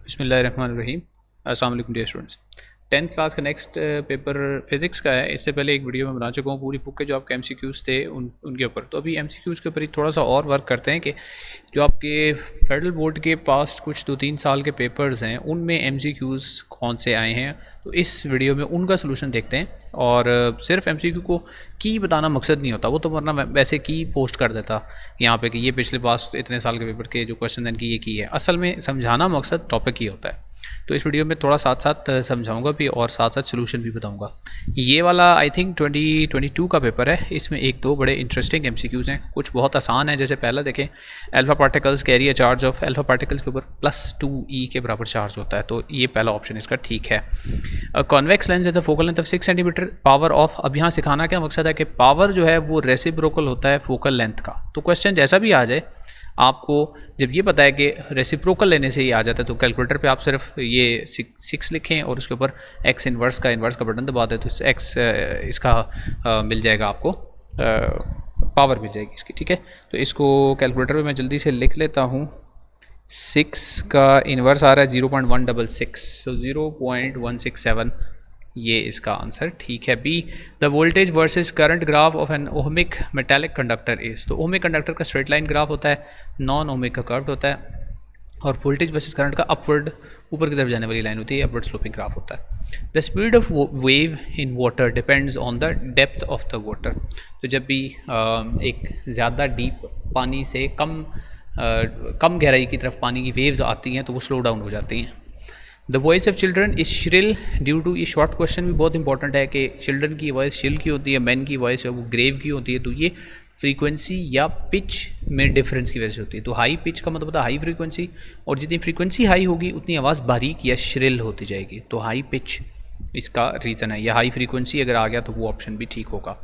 बिस्मिल्लाहिर्रहमानिर्रहीम। अस्सलाम वालेकुम डियर स्टूडेंट्स। 10th क्लास का नेक्स्ट पेपर फिज़िक्स का है। इससे पहले एक वीडियो में बना चुका हूँ पूरी बुक के जो आपके एमसीक्यूज़ थे उनके ऊपर। तो अभी एमसीक्यूज़ के ऊपर ही थोड़ा सा और वर्क करते हैं कि जो आपके फेडरल बोर्ड के पास कुछ 2-3 साल के पेपर्स हैं उनमें एमसीक्यूज़ कौन से आए हैं, तो इस वीडियो में उनका सोल्यूशन देखते हैं। और सिर्फ एमसीक्यू को की बताना मकसद नहीं होता, वो तो वरना वैसे की पोस्ट कर देता यहाँ पे कि ये पिछले पास इतने साल के पेपर के जो क्वेश्चन इनकी ये की है। असल में समझाना मकसद टॉपिक ही होता है। तो इस वीडियो में थोड़ा साथ साथ समझाऊंगा भी और साथ साथ सोल्यूशन भी बताऊंगा। ये वाला आई थिंक 2022 का पेपर है। इसमें एक दो बड़े इंटरेस्टिंग एमसीक्यूज़ हैं, कुछ बहुत आसान है। जैसे पहला देखें, alpha particles carry a charge of alpha particles के ऊपर +2e के बराबर चार्ज होता है, तो ये पहला ऑप्शन इसका ठीक है। Convex lens is the focal length of 6 centimetre, power of. अब यहाँ सिखाना क्या मकसद है कि पावर जो है वो रेसिप्रोकल होता है फोकल लेंथ का। तो क्वेश्चन जैसा भी आ जाए, आपको जब ये पता है कि रेसिप्रोकल लेने से ही आ जाता है, तो कैलकुलेटर पे आप सिर्फ ये 6 लिखें और उसके ऊपर x इन्वर्स का बटन दबा दें, तो x इसका मिल जाएगा आपको, पावर मिल जाएगी इसकी। ठीक है, तो इसको कैलकुलेटर पे मैं जल्दी से लिख लेता हूँ। 6 का इन्वर्स आ रहा है 0.166, so 0.167, ये इसका आंसर ठीक है। B, the voltage versus current graph of an ohmic metallic conductor is. तो ओहमिक कंडक्टर का स्ट्रेट लाइन ग्राफ होता है, नॉन ओहमिक का कर्व्ड होता है, और वोल्टेज वर्सेस करंट का अपवर्ड ऊपर की तरफ जाने वाली लाइन होती है, अपवर्ड स्लोपिंग ग्राफ होता है। The speed of wave in water depends on the depth of the water. तो जब भी एक ज़्यादा डीप पानी से कम गहराई की तरफ पानी की वेव्स आती हैं तो वो स्लो डाउन हो जाती हैं। The voice of children is shrill due to, ये शॉर्ट क्वेश्चन भी बहुत इंपॉर्टेंट है कि चिल्ड्रन की वॉइस शिल की होती है, मैन की वॉइस है वो ग्रेव की होती है। तो ये फ्रीक्वेंसी या पिच में डिफरेंस की वजह से होती है। तो हाई पिच का मतलब होता है हाई फ्रीक्वेंसी, और जितनी फ्रीक्वेंसी हाई होगी उतनी आवाज़ बारीक या श्रिल होती जाएगी। तो हाई पिच इसका रीज़न है, या हाई फ्रीक्वेंसी अगर आ गया तो वो ऑप्शन भी ठीक होगा।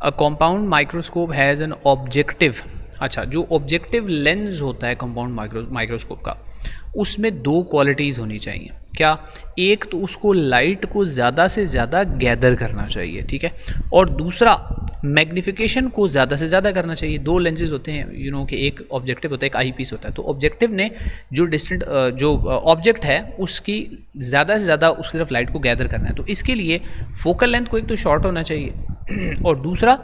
A compound microscope has an objective. अच्छा, जो ऑब्जेक्टिव लेंस होता है कंपाउंड माइक्रोस्कोप का, उसमें 2 क्वालिटीज़ होनी चाहिए। क्या? एक तो उसको लाइट को ज़्यादा से ज़्यादा गैदर करना चाहिए, ठीक है, और दूसरा मैग्निफिकेशन को ज़्यादा से ज़्यादा करना चाहिए। 2 लेंसेज होते हैं, कि एक ऑब्जेक्टिव होता है, एक आई पीस होता है। तो ऑब्जेक्टिव ने जो डिस्टेंट जो ऑब्जेक्ट है उसकी ज़्यादा से ज़्यादा उसकी तरफ लाइट को गैदर करना है। तो इसके लिए फोकल लेंथ को एक तो शॉर्ट होना चाहिए और दूसरा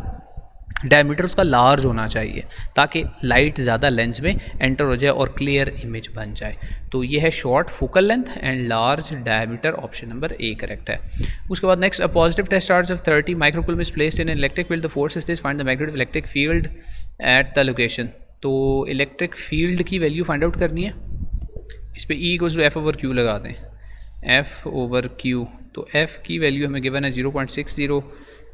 डायमीटर उसका लार्ज होना चाहिए, ताकि लाइट ज़्यादा लेंस में एंटर हो जाए और क्लियर इमेज बन जाए। तो ये है short focal length and large diameter, option number A correct है। उसके बाद next, a positive test charge of 30 microcoulomb is placed in an electric field, the force is this, find the magnetic electric field at the location. तो electric field की value find out करनी है। इस पर E=F/Q लगा दें, F/Q। तो F की वैल्यू हमें गिवन है 0.60,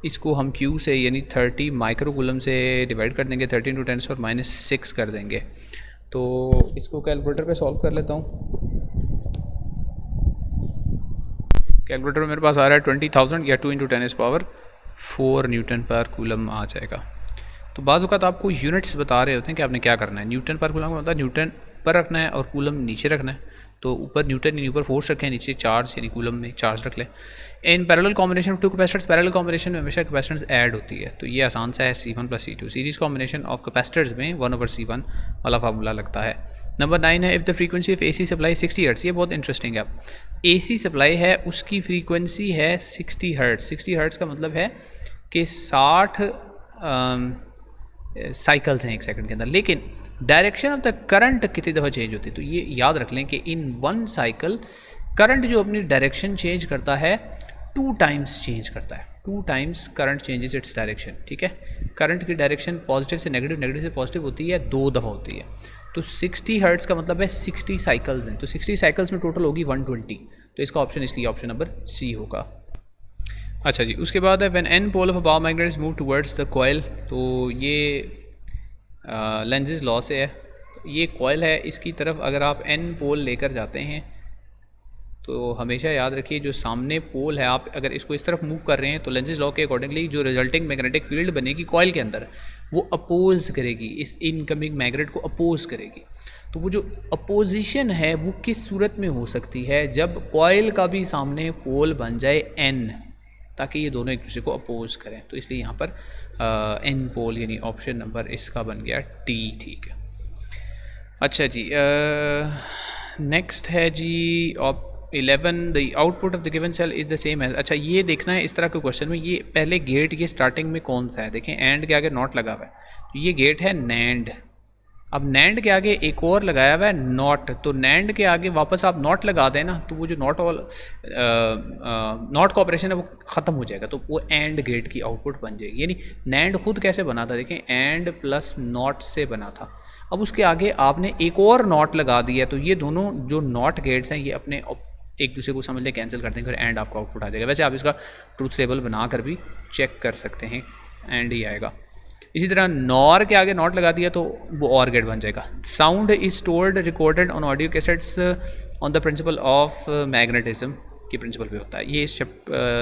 इसको हम Q से यानी 30 माइक्रोकूलम से डिवाइड कर देंगे, 13 × 10⁻⁶ कर देंगे। तो इसको कैलकुलेटर पे सॉल्व कर लेता हूँ। कैलकुलेटर में मेरे पास आ रहा है 20,000 या 2 × 10⁴ न्यूटन पर कूलम आ जाएगा। तो बाज़ औक़ात आपको यूनिट्स बता रहे होते हैं कि आपने क्या करना है। न्यूटन पर कूलम का मतलब न्यूटन पर रखना है और कूलम नीचे रखना है। तो ऊपर न्यूटन यानी ऊपर फोर्स रखें, नीचे चार्ज यानी कूलम में चार्ज रख लें। In parallel combination of 2 capacitors, parallel combination में हमेशा कैपेसिटेंस ऐड होती है। तो ये आसान सा है, C1 + C2। Series combination of capacitors में 1/C1 वाला फार्मूला लगता है। नंबर 9 है, if the frequency of AC supply 60 hertz. ये बहुत इंटरेस्टिंग है। AC सप्लाई है, उसकी फ्रीक्वेंसी है 60 हर्ट्ज़। 60 हर्ट्ज़ का मतलब है कि 60 साइकिल्स हैं 1 सेकंड के अंदर, लेकिन डायरेक्शन ऑफ द करंट कितनी दफ़ा चेंज होती है। तो ये याद रख लें कि इन 1 साइकिल करंट जो अपनी डायरेक्शन चेंज करता है 2 टाइम्स चेंज करता है। 2 times current changes its direction, ठीक है। करंट की डायरेक्शन पॉजिटिव से नेगेटिव, नेगेटिव से पॉजिटिव होती है, 2 दफ़ा होती है। तो 60 हर्ट्ज़ का मतलब है 60 साइकिल्स हैं। तो 60 साइकिल्स में टोटल होगी 120। तो इसका ऑप्शन इसलिए ऑप्शन नंबर C होगा। अच्छा जी, उसके बाद है when an pole of a bar magnet is move towards the coil. तो ये लेंज़ेस लॉ से है। तो ये कॉइल है, इसकी तरफ अगर आप एन पोल लेकर जाते हैं तो हमेशा याद रखिए जो सामने पोल है, आप अगर इसको इस तरफ मूव कर रहे हैं तो लेंज़ेस लॉ के अकॉर्डिंगली जो रिजल्टिंग मैग्नेटिक फील्ड बनेगी कॉइल के अंदर, वो अपोज करेगी, इस इनकमिंग मैग्नेट को अपोज करेगी। तो वो जो अपोजिशन है वो किस सूरत में हो सकती है? जब कॉइल का भी सामने पोल बन जाए एन, ताकि ये दोनों एक दूसरे को अपोज करें। तो इसलिए यहाँ पर एन पोल यानी ऑप्शन नंबर इसका बन गया टी, ठीक है। अच्छा जी, नेक्स्ट है जी op 11 the output of the given cell is the same as. अच्छा ये देखना है इस तरह के क्वेश्चन में, ये पहले गेट ये स्टार्टिंग में कौन सा है, देखें एंड के आगे नॉट लगा हुआ है, तो ये गेट है नैंड। अब नैंड के आगे एक और लगाया हुआ है नॉट, तो नैंड के आगे वापस आप नॉट लगा दें ना, तो वो जो नॉट का ऑपरेशन है वो ख़त्म हो जाएगा, तो वो एंड गेट की आउटपुट बन जाएगी। यानी नैंड खुद कैसे बना था, देखें एंड प्लस नॉट से बना था। अब उसके आगे आपने एक और नॉट लगा दिया, तो ये दोनों जो नॉट गेट्स हैं ये अपने एक दूसरे को समझ लें कैंसिल कर देंगे और एंड आपका आउटपुट आ जाएगा। वैसे आप इसका ट्रूथ टेबल बना कर भी चेक कर सकते हैं, एंड ही आएगा। इसी तरह नॉर के आगे नॉट लगा दिया तो वो और गेट बन जाएगा। Sound is stored recorded on audio cassettes on the principle of magnetism की प्रिंसिपल पे होता है। ये इस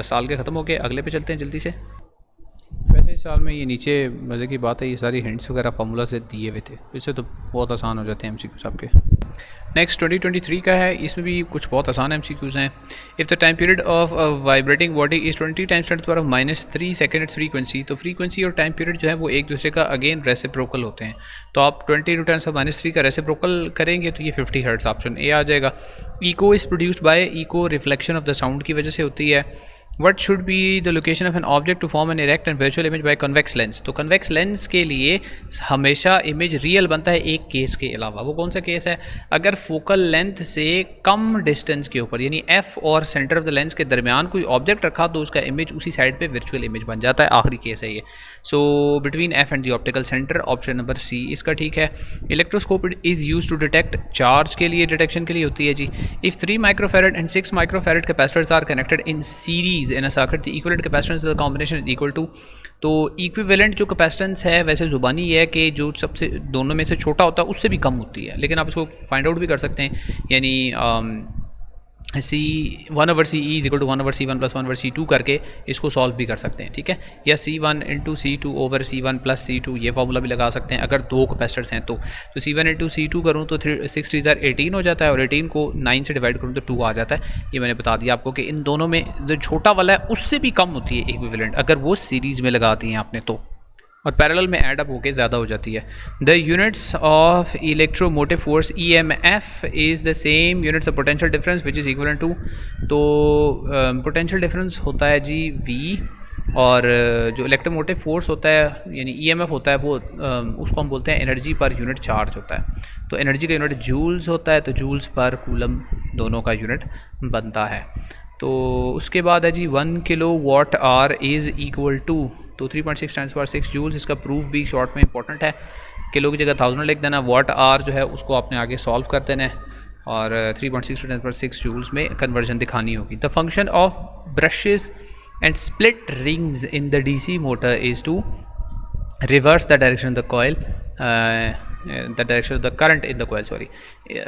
साल के ख़त्म हो गए, अगले पे चलते हैं जल्दी से। वैसे इस साल में ये नीचे मज़े की बात है, ये सारी हिंट्स वगैरह फार्मूला से दिए हुए थे, इससे तो बहुत आसान हो जाते हैं MCQs आपके। नेक्स्ट 2023 का है, इसमें भी कुछ बहुत आसान MCQs हैं। If the time period of a vibrating body is 20 times 10⁻³ second at frequency, तो फ्रीक्वेंसी और टाइम पीरियड जो है वो एक दूसरे का अगेन रेसिप्रोकल होते हैं, तो आप 20 × 10⁻³ का रेसिप्रोकल करेंगे तो ये 50 हर्ट्ज़ ऑप्शन ए आ जाएगा। Echo is produced by echo reflection of the sound की वजह से होती है। What should be the location of an object to form an erect and virtual image by convex lens? तो convex lens के लिए हमेशा इमेज रियल बनता है एक केस के अलावा। वो कौन सा केस है, अगर फोकल लेंथ से कम डिस्टेंस के ऊपर यानी f और सेंटर ऑफ द लेंस के दरमियान कोई ऑब्जेक्ट रखा तो उसका इमेज उसी साइड पे वर्चुअल इमेज बन जाता है। आखिरी केस है ये। So between f and the optical centre, option number C इसका ठीक है। Electroscope is use to detect charge के लिए, डिटेक्शन के लिए होती है जी। If 3 microfarad and 6 microfarad capacitors are connected in series in a circuit the equivalent capacitance the combination is equal to, तो इक्विवेलेंट जो कैपेसिटेंस है वैसे ज़ुबानी ये है कि जो सबसे दोनों में से छोटा होता है उससे भी कम होती है, लेकिन आप इसको फाइंड आउट भी कर सकते हैं, यानी C 1/CE is equal to 1/C1 + 1/C2 करके इसको सॉल्व भी कर सकते हैं, ठीक है। या C1 × C2/C1 + C2 ये फार्मूला भी लगा सकते हैं अगर दो कैपेसिटर्स हैं तो C1 × C2 करूँ तो 6 3 18 हो जाता है, और 18 को 9 से डिवाइड करूँ तो 2 आ जाता है। ये मैंने बता दिया आपको कि इन दोनों में जो छोटा वाला है उससे भी कम होती है इक्विवेलेंट अगर वो सीरीज़ में लगाती हैं आपने तो, और पैरेलल में ऐड अप होके ज़्यादा हो जाती है। The units of electromotive force EMF is the same units of potential difference which is equivalent to, तो पोटेंशियल डिफरेंस होता है जी V, और जो इलेक्ट्रोमोटिव फोर्स होता है यानी EMF होता है वो उसको हम बोलते हैं एनर्जी पर यूनिट चार्ज होता है। तो एनर्जी का यूनिट जूल्स होता है, तो जूल्स पर कूलम दोनों का यूनिट बनता है। तो उसके बाद है जी 1 kWh इज़ इक्वल टू, तो 3.6 × 10⁻⁶ जूल्स, इसका प्रूफ भी शॉर्ट में इंपॉर्टेंट है। किलो की जगह 1000 लिख देना, वाट आर जो है उसको आपने आगे सॉल्व कर देना है, और 3.6 × 10⁻⁶ जूल्स में कन्वर्जन दिखानी होगी। The function of brushes and split rings in the DC motor is to reverse the direction of the coil, the direction of the current in the coil, sorry.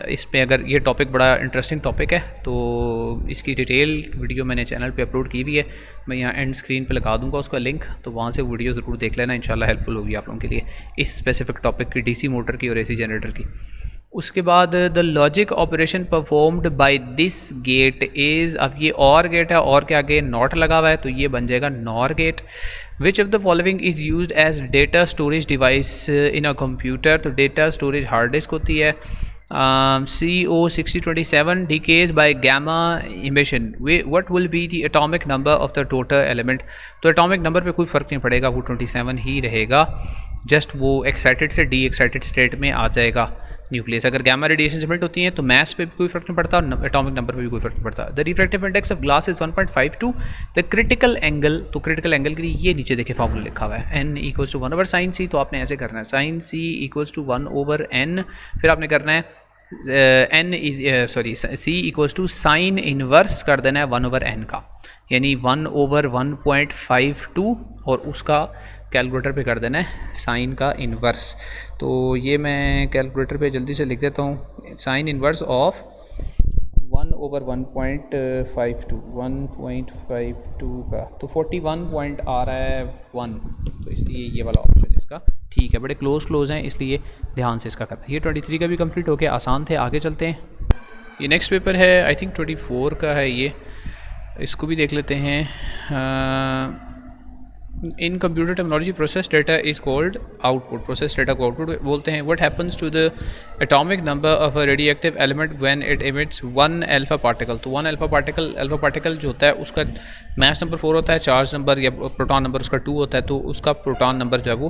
इस पे अगर ये टॉपिक बड़ा interesting topic है तो इसकी detail video मैंने channel पे अपलोड की हुई है, मैं यहाँ एंड स्क्रीन पे लगा दूंगा उसका लिंक, तो वहाँ से वीडियो ज़रूर देख लेना, इंशाल्लाह हेल्पफुल होगी आप लोगों के लिए इस स्पेसिफिक टॉपिक की, DC मोटर की और AC जनरेटर की। उसके बाद the logic operation performed by this gate is, अब ये और गेट है और के आगे नॉट लगा हुआ है तो ये बन जाएगा nor gate. Which of the following is used as data storage device in a computer, तो डेटा स्टोरेज हार्ड डिस्क होती है। CO6027 decays by gamma emission, what will be the atomic number of the total element, तो atomic number पे कोई फ़र्क नहीं पड़ेगा, वो 27 ही रहेगा, जस्ट वो एक्साइटेड से डी एक्साइटेड स्टेट में आ जाएगा न्यूक्लियस। अगर गामा रेडिएशन से मेल्ट होती हैं तो मास पे भी कोई फर्क नहीं पड़ता और एटॉमिक नंबर पे भी कोई फर्क नहीं पड़ता। The refractive index of glass is 1.52, the critical angle, तो क्रिटिकल एंगल के लिए ये नीचे देखिए फार्मूला लिखा हुआ है, n = 1/sin c, तो आपने ऐसे करना है sin c = 1/n, फिर आपने करना है c = साइन इनवर्स कर देना है 1/n का, यानी 1/1.52, और उसका कैलकुलेटर पे कर देना है साइन का इन्वर्स। तो ये मैं कैलकुलेटर पे जल्दी से लिख देता हूँ, साइन इन्वर्स ऑफ 1/1.52 का, तो 41 पॉइंट आ रहा है 1, तो इसलिए ये वाला ऑप्शन इसका ठीक है। बड़े क्लोज हैं इसलिए ध्यान से इसका करना है। ये 23 का भी कंप्लीट हो गया, आसान थे। आगे चलते हैं, ये नेक्स्ट पेपर है आई थिंक 24 का है, ये इसको भी देख लेते हैं। In computer technology process data is called output, process data को आउटपुट बोलते हैं। What happens to the atomic number of a radioactive element when it emits one alpha particle. तो वन अल्फा पार्टिकल जो होता है उसका मास नंबर 4 होता है, चार्ज नंबर या प्रोटॉन नंबर उसका 2 होता है, तो उसका प्रोटॉन नंबर जो है वो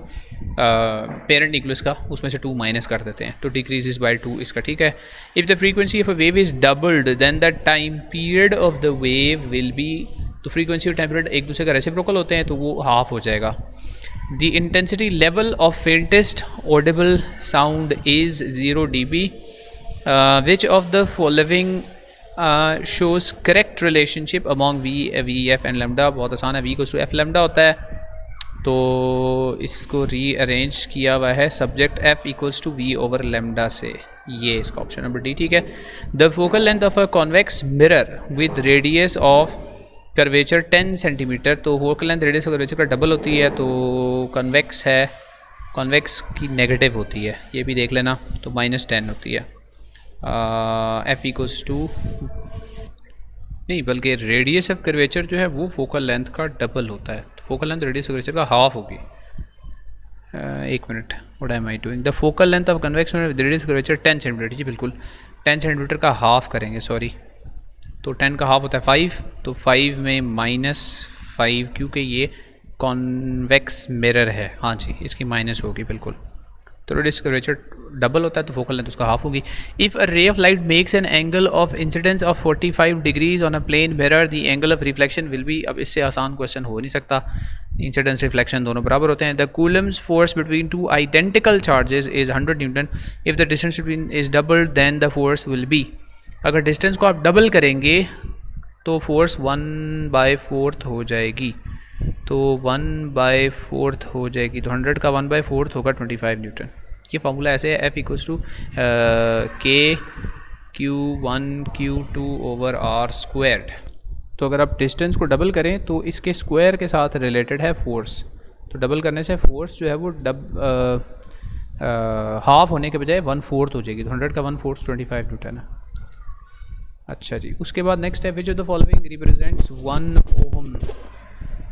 पेरेंट न्यूक्लियस का उसमें से 2 माइनस कर देते हैं, तो डिक्रीजेज बाय 2 इसका, ठीक है। If the frequency of a wave is doubled then the time period of the wave will be, तो फ्रीक्वेंसी और टाइम पीरियड एक दूसरे का रेसिप्रोकल होते हैं तो वो हाफ हो जाएगा। The intensity level of faintest Audible sound is 0 dB। Which of the following shows correct relationship among V F and lambda. बहुत आसान है, वी को एफ लेमडा होता है, तो इसको रीअरेंज किया हुआ है subject F equals to V over lambda से, ये इसका ऑप्शन नंबर डी, ठीक है। The focal length of a convex mirror with radius of curvature 10 centimetre, तो focal length radius of curvature का डबल होती है, तो कॉन्वेक्स है, कॉन्वेक्स की नेगेटिव होती है, ये भी देख लेना, तो -10 होती है। एफ इक्वल्स टू नहीं बल्कि रेडियस ऑफ कर्वेचर जो है वो फोकल लेंथ का डबल होता है, तो focal length radius of curvature का हाफ होगी। एक minute, what am I doing, the focal length of convex mirror with radius curvature 10 centimetre, जी बिल्कुल 10 सेंटीमीटर का हाफ करेंगे, सॉरी, तो 10 का हाफ होता है 5, तो 5 में -5 क्योंकि ये कॉन्वेक्स मिरर है, हाँ जी इसकी माइनस होगी बिल्कुल, तो रेडियस कर्वेचर डबल होता है तो फोकल लेंथ उसका हाफ होगी। If a ray of light makes an angle of incidence of 45 degrees on a plane mirror the angle of reflection will be, अब इससे आसान क्वेश्चन हो नहीं सकता, इंसिडेंस रिफ्लेक्शन दोनों बराबर होते हैं। The coulomb's force between two identical charges is 100 newton, if the distance between is double then the force will be, अगर डिस्टेंस को आप डबल करेंगे तो फोर्स 1/4 हो जाएगी, तो 1/4 हो जाएगी, तो 100 का 1/4 होगा 25 न्यूटन। ये फार्मूला ऐसे है, एफ इक्वल्स टू के Q1 Q2 over R squared, तो अगर आप डिस्टेंस को डबल करें तो इसके स्क्वायर के साथ रिलेटेड है फोर्स, तो डबल करने से फोर्स जो है वो हाफ होने के बजाय 1/4 हो जाएगी, तो 100 का 1/4 25 न्यूटन है। अच्छा जी, उसके बाद नेक्स्ट है which of the following represents 1 ohm,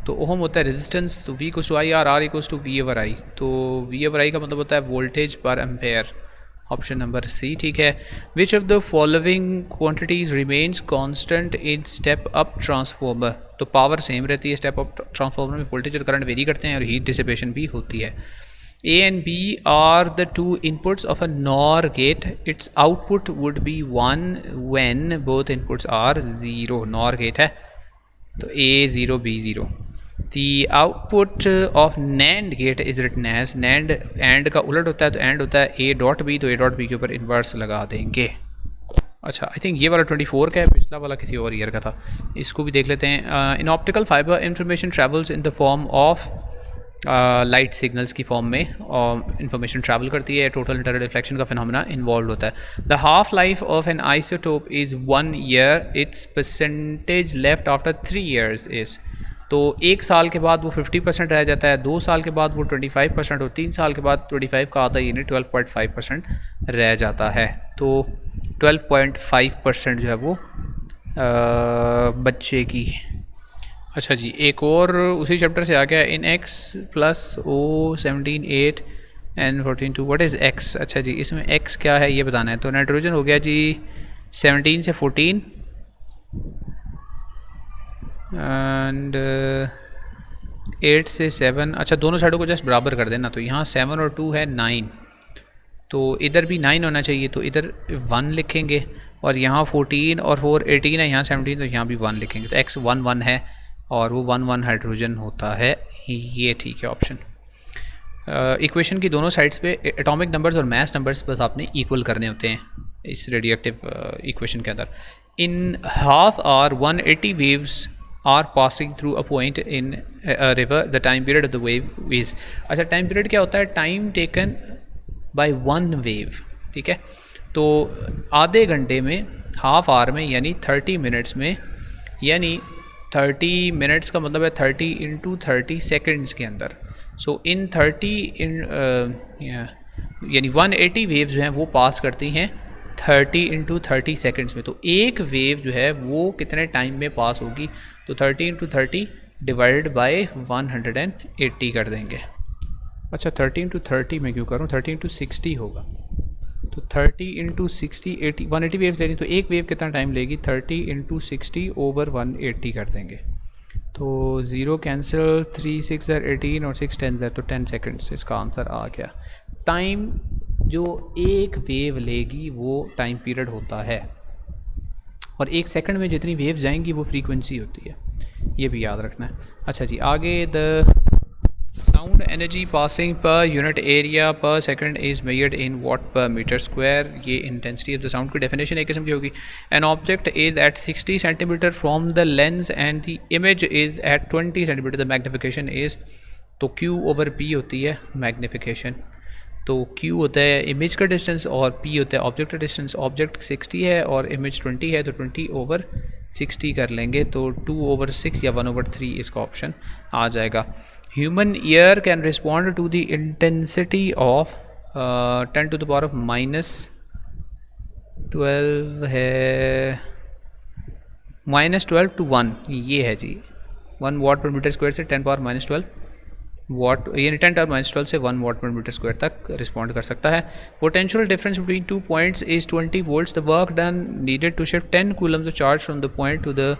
तो ओम होता है रेजिस्टेंस, तो V equals to I R equals to V over I, तो V ओवर आई का मतलब होता है voltage per ampere, option number सी, ठीक है। Which of the following quantities remains constant in step up transformer, तो पावर सेम रहती है, स्टेप अप ट्रांसफार्मर में वोल्टेज और करंट वेरी करते हैं और हीट डिसिपेशन भी होती है। A and B are the two inputs of a NOR gate. Its output would be 1 when both inputs are 0. NOR gate है तो A 0 B 0. The output of NAND gate is written as NAND, AND का उलट होता है तो AND होता है A dot B, तो A डॉट B के ऊपर इन्वर्स लगा देंगे। अच्छा, आई थिंक ये वाला 24 का है, पिछला वाला किसी और ईयर का था, इसको भी देख लेते हैं। In optical fibre information travels in the form of light signals की फॉर्म में इंफॉर्मेशन ट्रैवल करती है, टोटल इंटर रिफ्लेक्शन का फिनोमेना इन्वॉल्व होता है। The half life of N isotope is 1 year, it's percentage left after 3 years is, तो 1 साल के बाद वो 50% रह जाता है, 2 साल के बाद वो 25% और 3 साल के बाद 25 का आधा यूनिट 12.5% रह जाता है, तो 12.5% जो है वो बच्चे की। अच्छा जी, एक और उसी चैप्टर से आ गया, इन x plus O 17 8 and 14 2 what is x। अच्छा जी, इसमें x क्या है ये बताना है, तो नाइट्रोजन हो गया जी 17 से 14 एंड 8 से 7, अच्छा दोनों साइडों को जस्ट बराबर कर देना, तो यहाँ 7 और 2 है 9, तो इधर भी 9 होना चाहिए, तो इधर 1 लिखेंगे, और यहाँ 14 और 4 18 है, यहाँ 17, तो यहाँ भी 1 लिखेंगे, तो x 1 1 है और वो 1 1 हाइड्रोजन होता है, ये ठीक है ऑप्शन। इक्वेशन की दोनों साइड्स पे एटॉमिक नंबर्स और मास नंबर्स बस आपने इक्वल करने होते हैं इस रेडियोएक्टिव इक्वेशन के अंदर। In half hour 180 waves are passing through a point in river, the time period of the wave is, अच्छा टाइम पीरियड क्या होता है, टाइम टेकन बाय 1 वेव, ठीक है, तो आधे घंटे में, हाफ आवर में यानी 30 मिनट्स में, यानी 30 मिनट्स का मतलब है 30 × 30 सेकेंड्स के अंदर, सो इन 30 यानी 180 वेव्स जो हैं वो पास करती हैं 30 × 30 सेकेंड्स में, तो एक वेव जो है वो कितने टाइम में पास होगी, तो 30 × 30 डिवाइड बाय 180 कर देंगे। अच्छा 30 इंटू 30 मैं क्यों करूँ, 30 इंटू 60 होगा। तो 30 इंटू 60 80 180 वेव्स लेनी, तो एक वेव कितना टाइम लेगी, 30 इंटू 60 ओवर 180 कर देंगे। तो 0 कैंसिल, 3 6 18 और 6 10 तो 10 सेकेंड्स इसका आंसर आ गया। टाइम जो एक वेव लेगी वो टाइम पीरियड होता है, और एक सेकंड में जितनी वेव जाएंगी वो फ्रीक्वेंसी होती है, ये भी याद रखना है। अच्छा जी आगे, the sound energy passing per unit area per second is measured in watt per metre square. ये इंटेंसिटी ऑफ द साउंड की डेफिनेशन एक किस्म की होगी। An object is at 60 centimetre from the lens and the image is at 20 centimetre, the magnification is, तो Q over P होती है magnification. तो Q होता है इमेज का डिस्टेंस और P होता है ऑब्जेक्ट का डिस्टेंस। ऑब्जेक्ट 60 है और इमेज 20 है, तो 20 ओवर 60 कर लेंगे, तो 2 ओवर 6 या 1 ओवर 3 इसका ऑप्शन आ जाएगा। Human ear can respond to the intensity of 10 to the power of -12 है, -12 टू 1, ये है जी 1 वाट पर मीटर स्क्वायर से 10 पावर -12 वाट, यानी 10 पावर -12 से 1 वाट पर मीटर स्क्वायर तक रिस्पॉन्ड कर सकता है। Potential difference between 2 points is 20 volts. The work done needed to shift 10 coulombs of charge from the point to the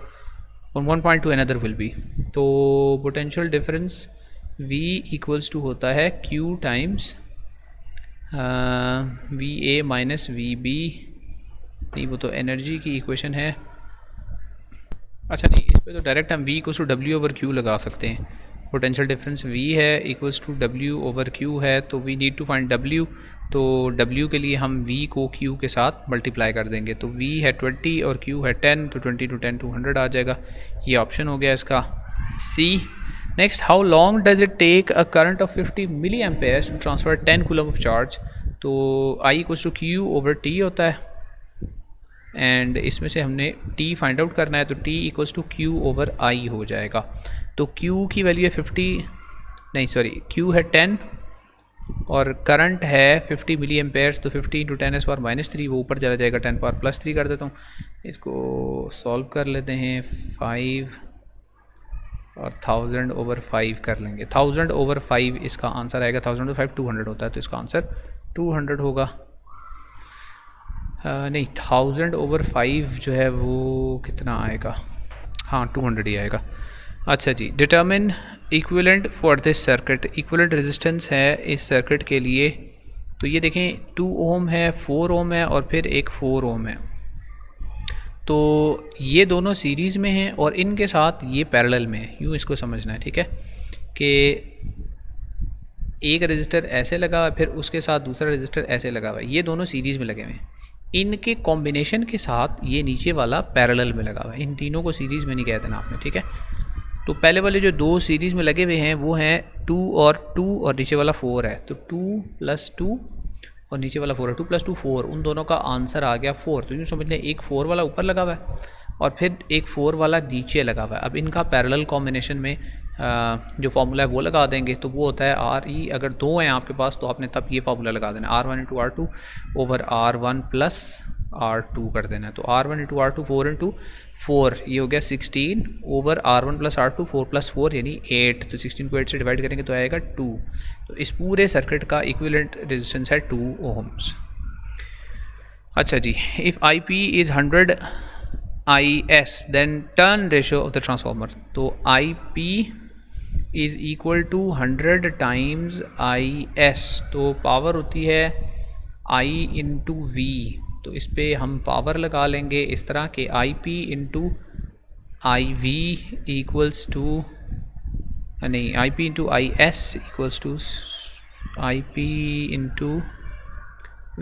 one point to another will be. तो potential difference V equals to होता है Q times VA minus VB, नहीं वो तो energy की equation है। अच्छा नहीं, इस पे तो डायरेक्ट हम V equals to W over Q लगा सकते हैं। पोटेंशियल डिफरेंस V है equals to W over Q है, तो we need to find W। तो W के लिए हम V को Q के साथ मल्टीप्लाई कर देंगे, तो V है 20 और Q है 10, तो 20 टू 10 200 आ जाएगा। ये ऑप्शन हो गया इसका C। Next, how long does it take a current of 50 milli amperes to transfer 10 coulomb of charge. तो I equals to Q over T होता है, एंड इसमें से हमने T फाइंड आउट करना है, तो T equals to Q over I हो जाएगा। तो Q की वैल्यू है 50, नहीं सॉरी Q है 10 और करंट है 50 मिली एम्पेयर्स, तो 50 इंटू 10 पावर -3 वो ऊपर चला जाएगा, 10 पावर +3 कर देता हूँ। इसको सॉल्व कर लेते हैं, 5 और 1000 ओवर 5 कर लेंगे। 1000 ओवर 5 इसका आंसर आएगा। 1000 ओवर 5 200 होता है, तो इसका आंसर 200 होगा। नहीं 1000 ओवर 5 जो है वो कितना आएगा, हाँ 200 ही आएगा। अच्छा जी, determine equivalent for this circuit. Equivalent resistance है इस सर्किट के लिए, तो ये देखें 2 ओम है, 4 ओम है और फिर एक 4 ओम है। तो ये दोनों सीरीज़ में हैं और इनके साथ ये पैरेलल में है, यूँ इसको समझना है, ठीक है, कि एक रजिस्टर ऐसे लगा हुआ है फिर उसके साथ दूसरा रजिस्टर ऐसे लगा हुआ है, ये दोनों सीरीज़ में लगे हुए हैं। इनके कॉम्बिनेशन के साथ ये नीचे वाला पैरेलल में लगा हुआ है, इन तीनों को सीरीज़ में नहीं कह देना आपने, ठीक है। तो पहले वाले जो 2 सीरीज़ में लगे हुए हैं वो हैं 2 और नीचे वाला 4 है, तो 2 + 2 और नीचे वाला 4 है, 2 + 2 4, उन दोनों का आंसर आ गया 4। तो यूँ समझ लें एक 4 वाला ऊपर लगा हुआ है और फिर एक 4 वाला नीचे लगा हुआ है। अब इनका पैरेलल कॉम्बिनेशन में जो फार्मूला है वो लगा देंगे, तो वो होता है RE। अगर 2 हैं आपके पास तो आपने तब ये फार्मूला लगा देना, R1 × R2 over R1 + R2 कर देना है। तो R1 × R2 4 × 4 ये हो गया 16 ओवर R1 + R2 4 + 4 यानी 8। तो 16 को 8 से डिवाइड करेंगे तो आएगा 2। तो इस पूरे सर्किट का इक्विवेलेंट रेजिस्टेंस है 2 ओम्स। अच्छा जी, if IP is 100 IS then turn ratio of the transformer. तो IP is equal to 100 times IS, तो पावर होती है I × V। तो इस पर हम पावर लगा लेंगे इस तरह के IP × IV इक्वल्स टू, नहीं IP × IS equals to IP ×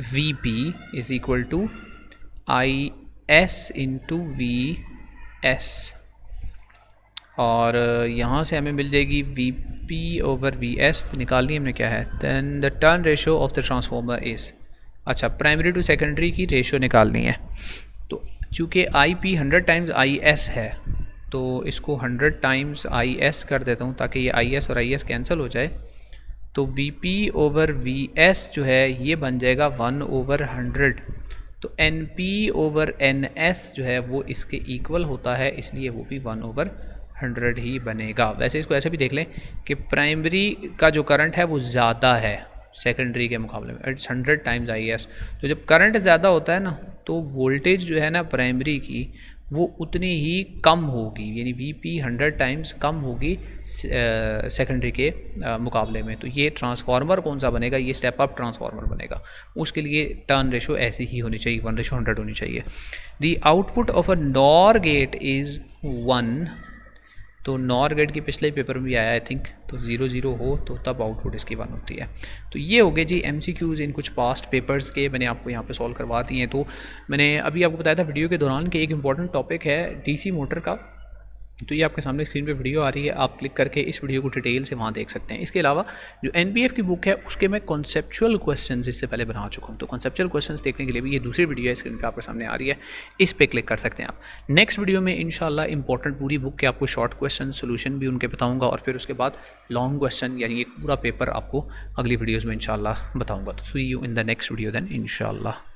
VP is equal to IS × VS। और यहाँ से हमें मिल जाएगी VP ओवर VS, निकालनी हमने क्या है, then the turn ratio of the transformer is, अच्छा प्राइमरी टू सेकेंडरी की रेशियो निकालनी है। तो चूँकि IP 100 टाइम्स IS है तो इसको 100 टाइम्स IS कर देता हूँ ताकि ये IS और IS कैंसिल हो जाए। तो VP ओवर VS जो है ये बन जाएगा 1 ओवर 100। तो NP ओवर NS जो है वो इसके इक्वल होता है, इसलिए वो भी 1 ओवर 100 ही बनेगा। वैसे इसको ऐसे भी देख लें कि प्राइमरी का जो करंट है वो ज़्यादा है सेकेंडरी के मुकाबले में, इट्स 100 टाइम्स IS। तो जब करंट ज़्यादा होता है ना तो वोल्टेज जो है ना प्राइमरी की वो उतनी ही कम होगी, यानी VP 100 टाइम्स कम होगी सेकेंडरी के मुकाबले में। तो ये ट्रांसफार्मर कौन सा बनेगा, ये स्टेप अप ट्रांसफार्मर बनेगा। उसके लिए टर्न रेशो ऐसी ही होनी चाहिए, 1:100 होनी चाहिए। The output of a nor gate is 1। तो नॉर गेट की पिछले पेपर में भी आया आई थिंक, तो 0-0 हो तो तब आउटपुट इसकी 1 होती है। तो ये हो गए जी MCQs इन कुछ पास्ट पेपर्स के, मैंने आपको यहाँ पे सॉल्व करवा दिए हैं। तो मैंने अभी आपको बताया था वीडियो के दौरान कि एक इंपॉर्टेंट टॉपिक है DC मोटर का, तो ये आपके सामने स्क्रीन पे वीडियो आ रही है, आप क्लिक करके इस वीडियो को डिटेल से वहाँ देख सकते हैं। इसके अलावा जो NBF की बुक है उसके मैं कॉन्सेप्चुअल क्वेश्चंस इससे पहले बना चुका हूँ, तो कॉन्सेप्चुअल क्वेश्चंस देखने के लिए भी ये दूसरी वीडियो है स्क्रीन पे आपके सामने आ रही है, इस पर क्लिक कर सकते हैं आप। नेक्स्ट वीडियो में इंशाल्लाह इंपॉर्टेंट पूरी बुक के आपको शॉर्ट क्वेश्चन सोल्यूशन भी उनके बताऊँगा, और फिर उसके बाद लॉन्ग क्वेश्चन यानी एक पूरा पेपर आपको अगली वीडियोज़ में इंशाल्लाह बताऊँगा। तो see you in the next video then इंशाल्लाह।